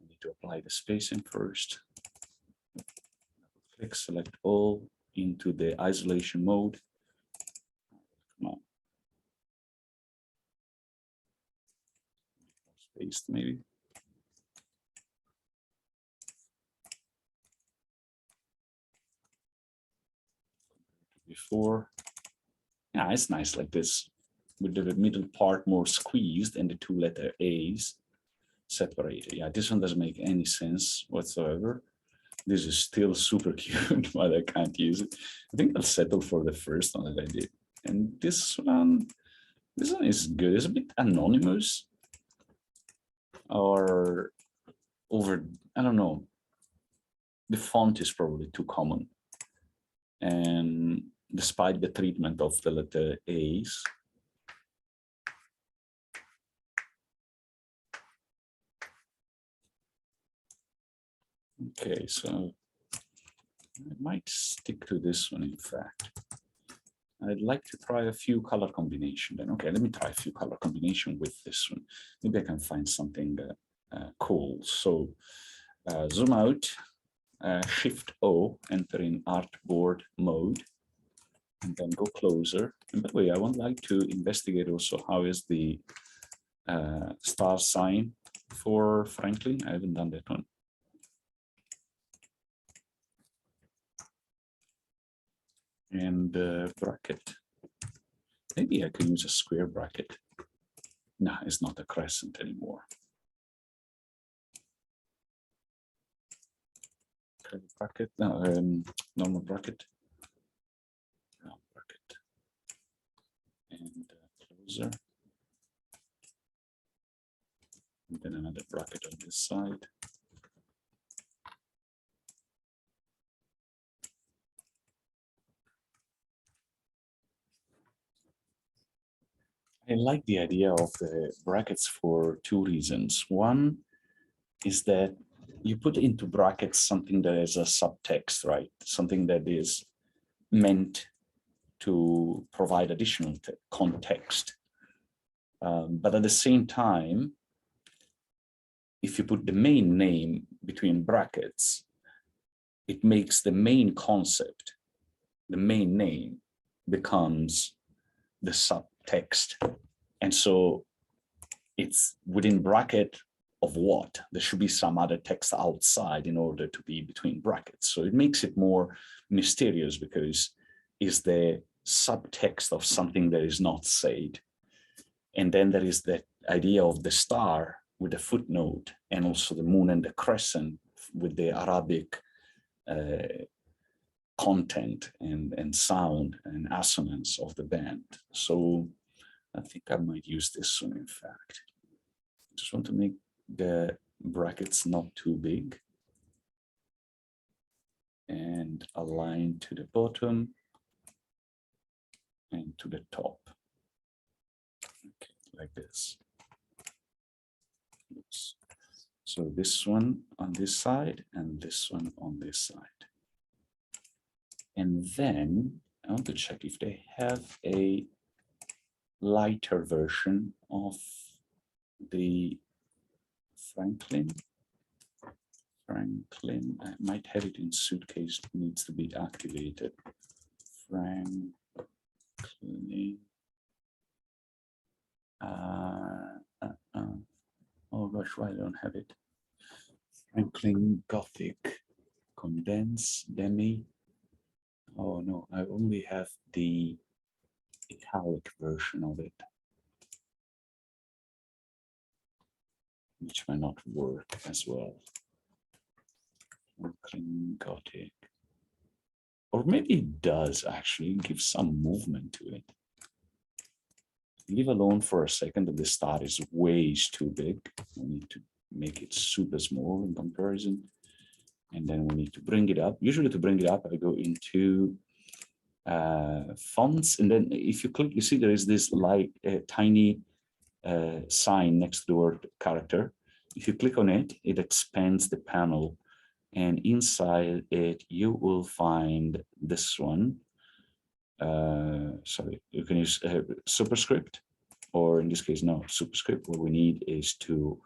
S1: need to apply the spacing first. Click select all into the isolation mode. Come on. Spaced maybe. Before. Yeah, it's nice like this, with the middle part more squeezed and the 2 letter A's separated. Yeah, this one doesn't make any sense whatsoever. This is still super cute, but I can't use it. I think I'll settle for the first one that I did. And this one is good. It's a bit anonymous or over, I don't know. The font is probably too common. And despite the treatment of the letter A's, okay, so I might stick to this one, in fact. I'd like to try a few color combination then. Okay, let me try a few color combination with this one. Maybe I can find something cool. So zoom out, Shift O, enter in artboard mode, and then go closer. And by the way, I would like to investigate also how is the star sign for Franklin. I haven't done that one. And bracket. Maybe I could use a square bracket. No, it's not a crescent anymore. Curly bracket, no, normal bracket. No, bracket. And closer. And then another bracket on this side. I like the idea of the brackets for two reasons. One is that you put into brackets something that is a subtext, right? Something that is meant to provide additional context. But at the same time, if you put the main name between brackets, it makes the main concept, the main name becomes the subtext. And so it's within bracket of what? There should be some other text outside in order to be between brackets. So it makes it more mysterious because it's the subtext of something that is not said. And then there is the idea of the star with the footnote, and also the moon and the crescent with the Arabic content and sound and assonance of the band. So I think I might use this one, in fact. I just want to make the brackets not too big and align to the bottom and to the top. Okay, like this. Oops. So this one on this side and this one on this side. And then I want to check if they have a lighter version of the Franklin. I might have it in Suitcase, needs to be activated. Franklin. Oh gosh, why I don't have it? Franklin Gothic, Condense, Demi. Oh no, I only have the italic version of it, which might not work as well. Franklin Gothic. Or maybe it does actually give some movement to it. Leave alone for a second that the star is way too big. We need to make it super small in comparison. And then we need to bring it up. Usually to bring it up, I go into fonts. And then if you click, you see there is this like tiny sign next to the word character. If you click on it, it expands the panel. And inside it, you will find this one. Sorry, you can use superscript, or in this case, no, superscript. What we need is to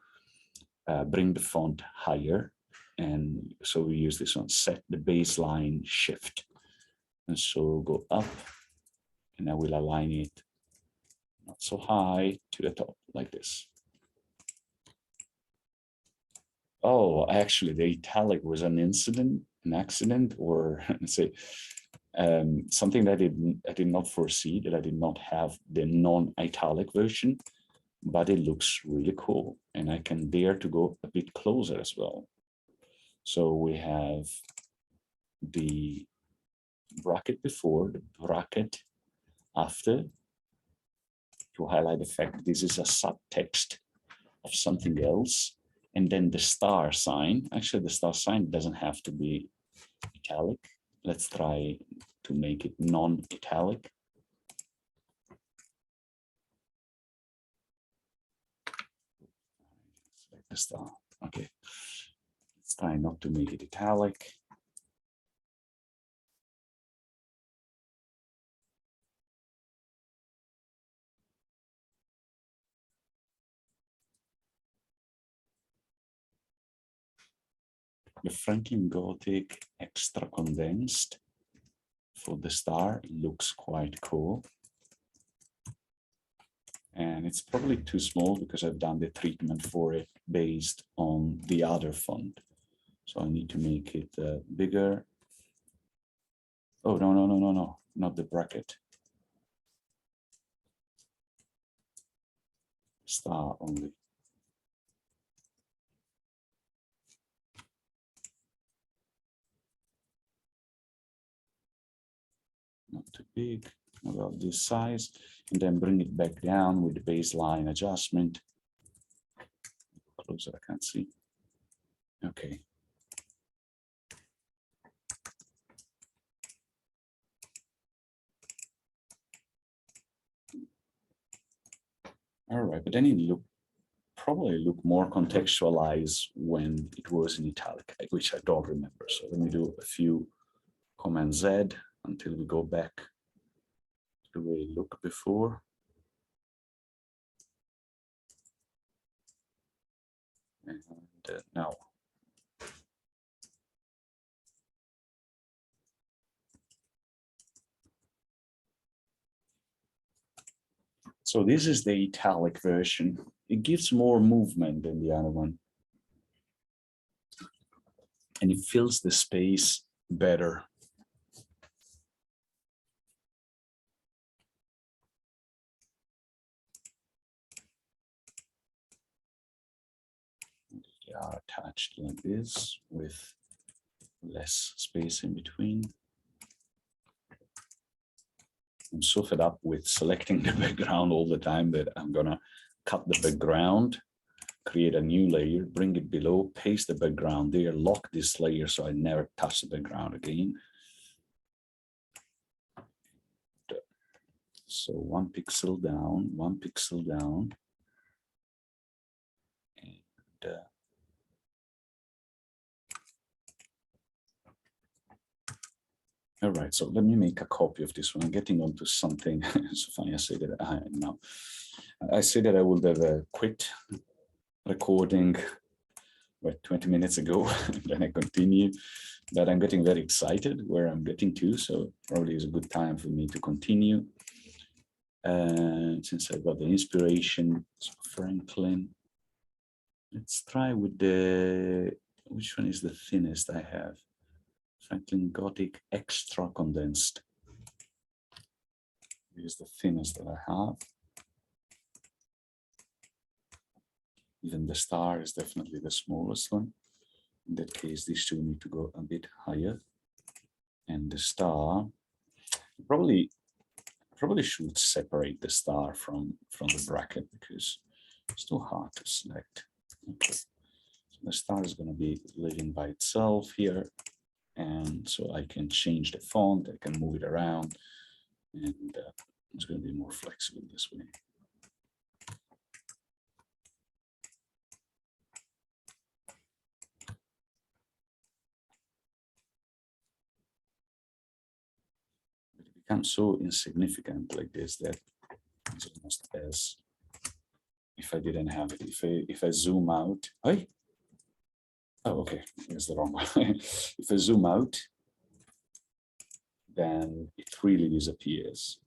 S1: bring the font higher. And so we use this one, set the baseline shift. And so go up, and I will align it not so high to the top like this. Oh, actually, the italic was an accident, or let's say something that I did not foresee, that I did not have the non-italic version, but it looks really cool. And I can dare to go a bit closer as well. So we have the bracket before, the bracket after, to highlight the fact that this is a subtext of something else. And then the star sign. Actually, the star sign doesn't have to be italic. Let's try to make it non-italic. Select the star. Okay. Let's try not to make it italic. The Franklin Gothic extra condensed for the star looks quite cool. And it's probably too small because I've done the treatment for it based on the other font. So I need to make it bigger. Oh, no, not the bracket. Star only. Not too big, about this size, and then bring it back down with the baseline adjustment. Closer, I can't see. Okay. All right, but then it probably look more contextualized when it was in italic, which I don't remember. So let me do a few Command Z until we go back to the way it looked before. And now. So this is the italic version. It gives more movement than the other one. And it fills the space better. They are attached like this with less space in between. I'm so fed up with selecting the background all the time that I'm gonna cut the background, create a new layer, bring it below, paste the background there, lock this layer so I never touch the background again. So 1 pixel down, 1 pixel down. And all right, so let me make a copy of this one. I'm getting onto something. So funny I say that I say that I would have quit recording 20 minutes ago, then I continue, but I'm getting very excited where I'm getting to, so probably is a good time for me to continue. Since I got the inspiration, so Franklin, let's try with the, which one is the thinnest I have? Franklin Gothic extra condensed. This is the thinnest that I have. Even the star is definitely the smallest one. In that case, these two need to go a bit higher. And the star, probably should separate the star from the bracket because it's too hard to select. Okay. So the star is going to be living by itself here. And so I can change the font, I can move it around, and it's going to be more flexible this way. It becomes so insignificant like this that it's almost as if I didn't have it. If I zoom out, oh, okay, that's the wrong one. If I zoom out, then it really disappears.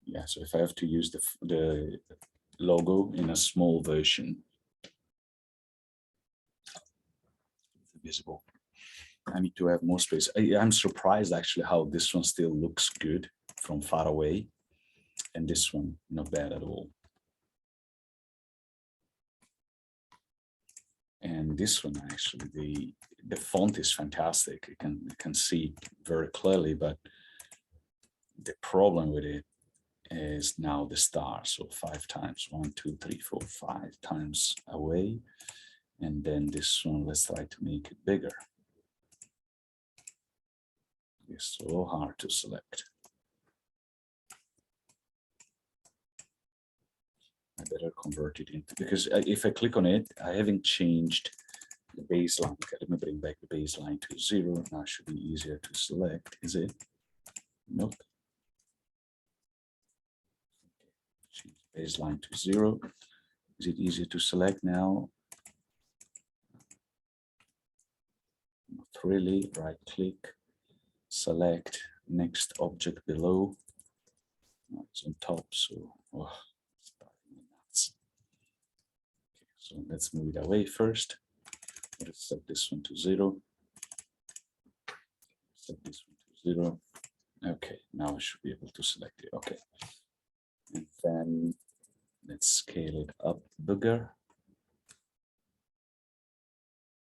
S1: Yeah, so if I have to use the logo in a small version, it's visible. I need to have more space. I'm surprised actually how this one still looks good from far away, and this one not bad at all. And this one actually, the font is fantastic. You can see it very clearly, but the problem with it is now the star. So 5 times, 1, 2, 3, 4, 5 times away. And then this one, let's try to make it bigger. It's so hard to select. I better convert it into, because if I click on it, I haven't changed the baseline. Okay, let me bring back the baseline to 0. Now it should be easier to select, is it? Nope. Change baseline to 0. Is it easy to select now? Not really. Right click, select next object below. No, it's on top, so it's driving me nuts. Okay, so let's move it away first. Let's set this one to 0. Set this one to 0. Okay, now I should be able to select it. Okay, and then let's scale it up bigger.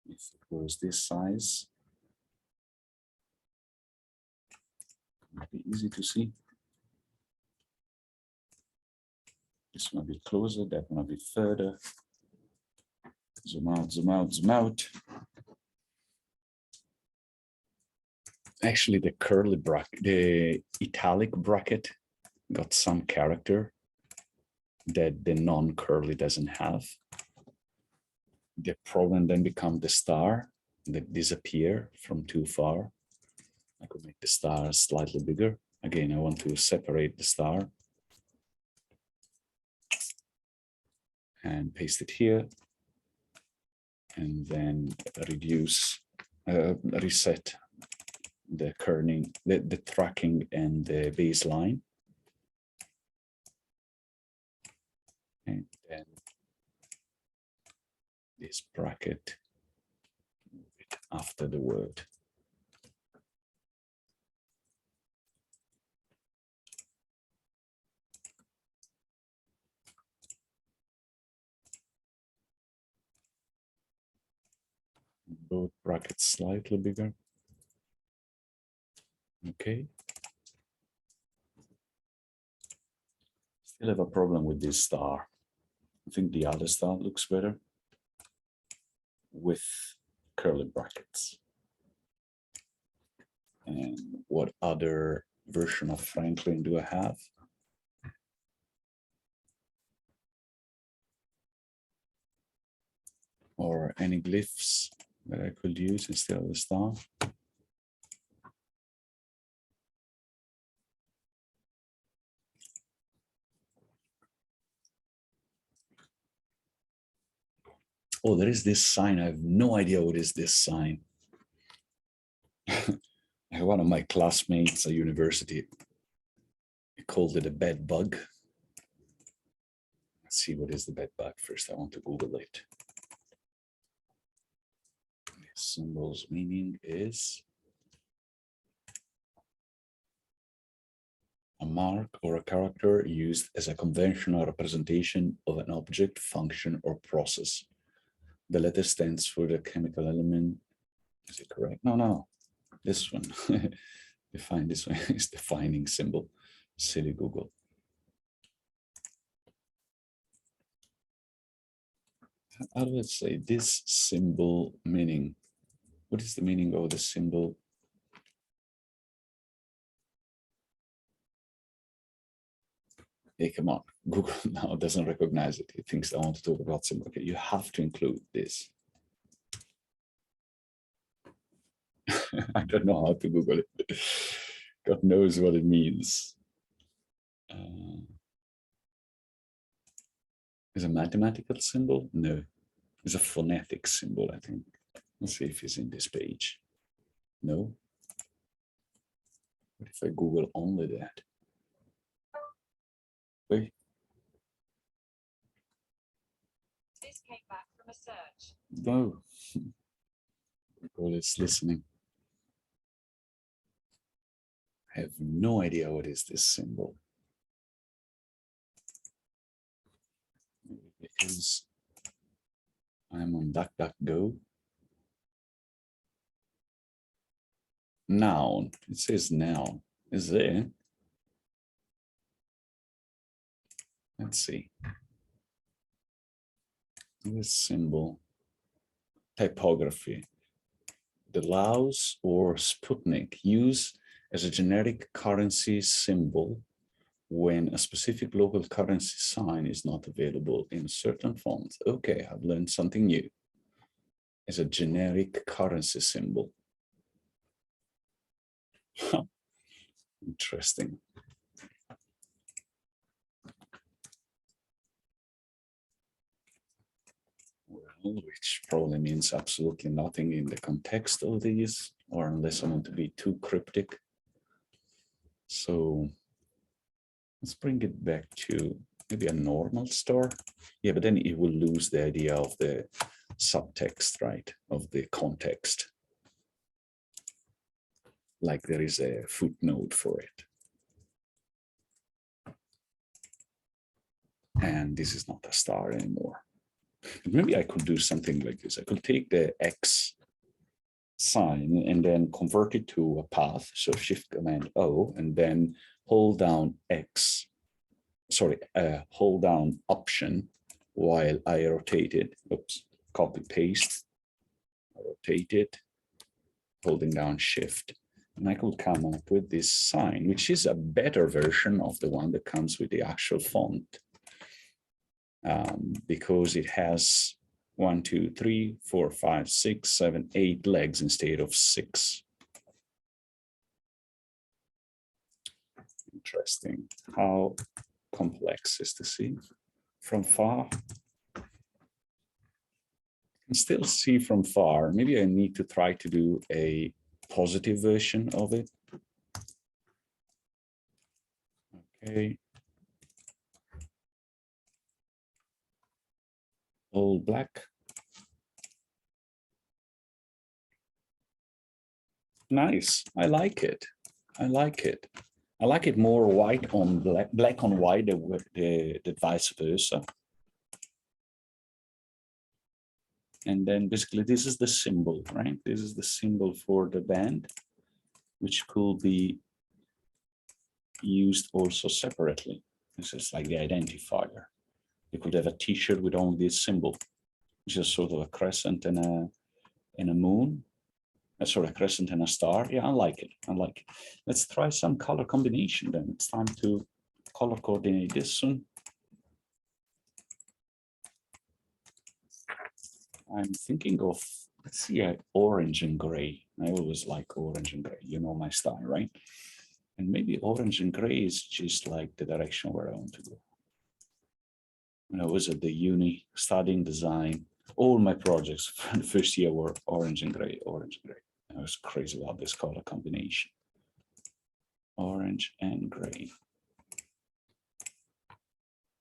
S1: If it was this size, it might be easy to see. This one a bit closer, that one a bit further. Zoom out, zoom out, zoom out. Actually, the curly bracket, the italic bracket got some character that the non-curly doesn't have. The problem then becomes the star that disappear from too far. I could make the star slightly bigger. Again, I want to separate the star and paste it here, and then reduce, reset the kerning, the tracking and the baseline. And then this bracket, move it after the word. Both brackets slightly bigger. Okay. Still have a problem with this star. I think the other star looks better with curly brackets. And what other version of Franklin do I have? Or any glyphs that I could use instead of the star? Oh, there is this sign. I have no idea what is this sign. One of my classmates at university, he called it a bed bug. Let's see, what is the bed bug first? I want to Google it. The symbol's meaning is a mark or a character used as a conventional representation of an object, function, or process. The letter stands for the chemical element. Is it correct? No, no, this one. Define this one is defining symbol. Silly Google. How do I say this symbol meaning? What is the meaning of the symbol? Hey, come on. Google now doesn't recognize it. It thinks I want to talk about symbol. Okay, you have to include this. I don't know how to Google it. God knows what it means. Is a mathematical symbol? No, it's a phonetic symbol, I think. Let's see if it's in this page. No. What if I Google only that? Wait.
S2: This came back from a search.
S1: No. Google is listening. I have no idea what is this symbol. Because I'm on DuckDuckGo. Noun. It says noun. Is there? Let's see. This symbol. Typography. The Laos or Sputnik use as a generic currency symbol when a specific local currency sign is not available in certain fonts. Okay, I've learned something new. As a generic currency symbol. Interesting. which probably means absolutely nothing in the context of these, or unless I want to be too cryptic. So let's bring it back to maybe a normal star. Yeah, but then it will lose the idea of the subtext, right? Of the context. Like there is a footnote for it. And this is not a star anymore. Maybe I could do something like this. I could take the X sign and then convert it to a path. So Shift Command O, and then hold down X, sorry, hold down Option while I rotate it. Oops, copy paste, rotate it, holding down Shift. And I could come up with this sign, which is a better version of the one that comes with the actual font. Because it has 1, 2, 3, 4, 5, 6, 7, 8 legs instead of 6. Interesting. How complex is to see from far? I can still see from far. Maybe I need to try to do a positive version of it. Okay. All black. Nice. I like it. I like it. I like it more white on black, black on white, the vice versa. And then basically this is the symbol, right? This is the symbol for the band, which could be used also separately. This is like the identifier. You could have a t-shirt with only this symbol, which is sort of a crescent and a moon. Sorry, a crescent and a star. Yeah, I like it. I like it. Let's try some color combination then. It's time to color coordinate this one. I'm thinking of, let's see, orange and gray. I always like orange and gray. You know my style, right? And maybe orange and gray is just like the direction where I want to go. When I was at the uni studying design, all my projects for the first year were orange and gray, orange and gray. I was crazy about this color combination. Orange and gray.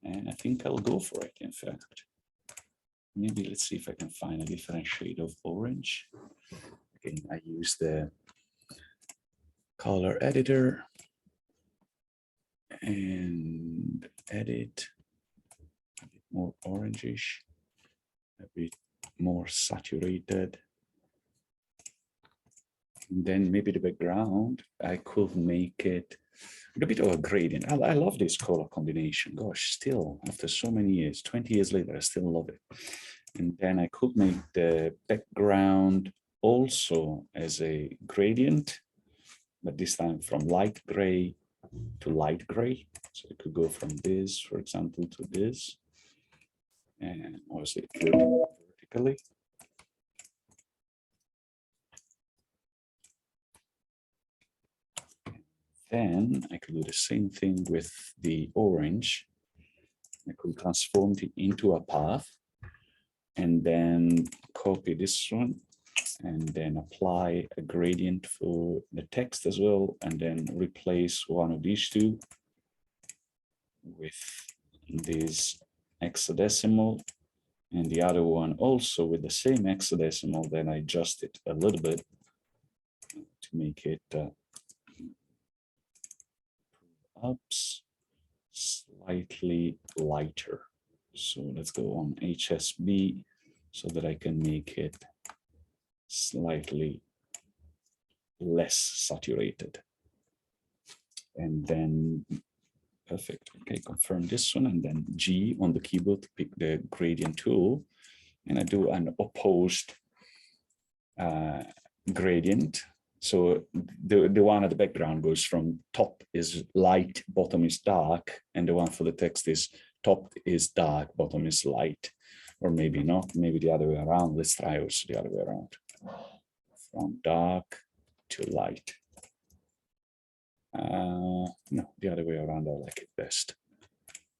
S1: And I think I'll go for it, in fact. Maybe let's see if I can find a different shade of orange. Again, I use the color editor and edit a bit more orangish, a bit more saturated. And then maybe the background, I could make it a bit of a gradient. I love this color combination. Gosh, still after so many years, 20 years later, I still love it. And then I could make the background also as a gradient, but this time from light gray to light gray. So it could go from this, for example, to this. And obviously vertically. Then I could do the same thing with the orange. I could transform it into a path and then copy this one and then apply a gradient for the text as well, and then replace one of these two with this hexadecimal and the other one also with the same hexadecimal. Then I adjust it a little bit to make it ups slightly lighter. So let's go on HSB so that I can make it slightly less saturated. And then perfect. Okay, confirm this one, and then G on the keyboard to pick the gradient tool, and I do an opposed gradient. So the one at the background goes from top is light, bottom is dark, and the one for the text is top is dark, bottom is light. Or maybe not, maybe the other way around. Let's try also the other way around. From dark to light. No, the other way around, I like it best.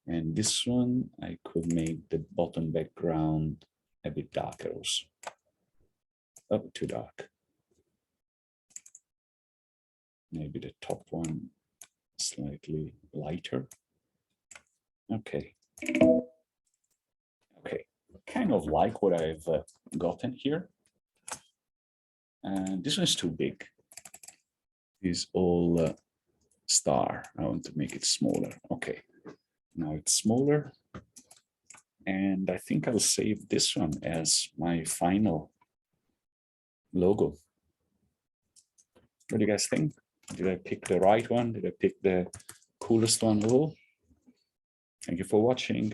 S1: And this one, I could make the bottom background a bit darker also. Oh, too dark. Maybe the top one slightly lighter. Okay. Okay, kind of like what I've gotten here. And this one is too big. Is all star. I want to make it smaller. Okay, now it's smaller. And I think I'll save this one as my final logo. What do you guys think? Did I pick the right one? Did I pick the coolest one of all? Thank you for watching.